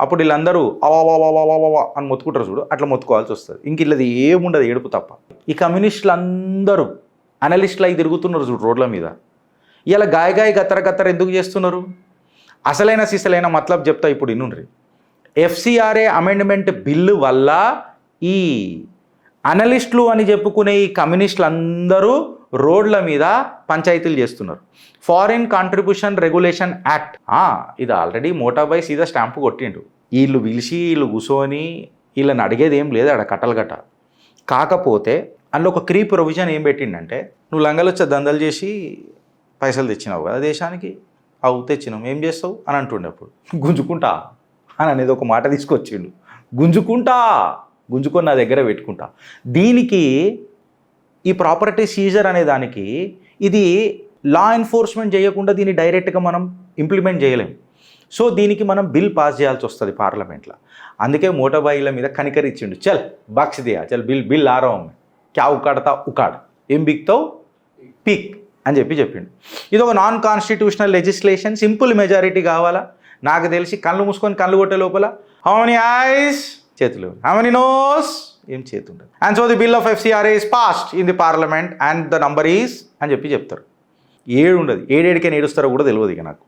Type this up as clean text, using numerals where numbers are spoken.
అప్పుడు వీళ్ళందరూ అవా అని మొత్తుకుంటారు చూడు, అట్లా మొత్తుకోవాల్సి వస్తుంది. ఇంక ఇల్లది ఏముండదు, ఏడుపు తప్ప. ఈ కమ్యూనిస్టులు అందరూ అనలిస్టులు అయి తిరుగుతున్నారు చూడు రోడ్ల మీద. ఇలా గాయ గత్తర ఎందుకు చేస్తున్నారు? అసలైన సిసలైన మతలబ్ చెప్తా ఇప్పుడు ఇన్నుండ్రి. FCRA అమెండ్మెంట్ బిల్లు వల్ల ఈ అనలిస్టులు అని చెప్పుకునే ఈ కమ్యూనిస్టులు అందరూ రోడ్ల మీద పంచాయతీలు చేస్తున్నారు. ఫారిన్ కాంట్రిబ్యూషన్ రెగ్యులేషన్ యాక్ట్, ఇది ఆల్రెడీ మోటాబాయ్ సీదా స్టాంపు కొట్టిండు. వీళ్ళు పిలిచి వీళ్ళు కూర్చొని వీళ్ళని అడిగేది ఏం లేదు, ఆడ కట్టలు గట్ట. కాకపోతే అందులో ఒక క్రీ ప్రొవిజన్ ఏం పెట్టిండంటే, నువ్వు లంగలొచ్చే దందలు చేసి పైసలు తెచ్చినావు కదా దేశానికి, అవు తెచ్చినావు, ఏం చేస్తావు అని అంటుండే. అప్పుడు గుంజుకుంటా అని అనేది ఒక మాట తీసుకొచ్చిండు. గుంజుకొని నా దగ్గర పెట్టుకుంటా. దీనికి ఈ ప్రాపర్టీ సీజర్ అనే దానికి ఇది లా ఎన్ఫోర్స్మెంట్ చేయకుండా దీన్ని డైరెక్ట్గా మనం ఇంప్లిమెంట్ చేయలేం. సో దీనికి మనం బిల్ పాస్ చేయాల్సి వస్తుంది పార్లమెంట్లో. అందుకే మోటాబాయిల మీద కనికరించిండు. చల్ బక్స్ దియా, చల్ బిల్ ఆ రహా హూం, క్యా ఉకాడతా ఉకాడ్, ఏం బిక్తావు పీక్ అని చెప్పిండు. ఇది ఒక non constitutional legislation, simple majority కావాలా. నాకు తెలిసి కళ్ళు మూసుకొని కళ్ళు కొట్టే లోపల హౌ మెనీ ఐస్ చేతులు, హౌ మెనీ నోస్ ఏం చేతి ఉండదు. And so the bill of FCRA is passed in the parliament and the number is అని చెప్తారు. 7 ఉండదు, 7 ఏడుస్తారో కూడా తెలియదు ఇక నాకు.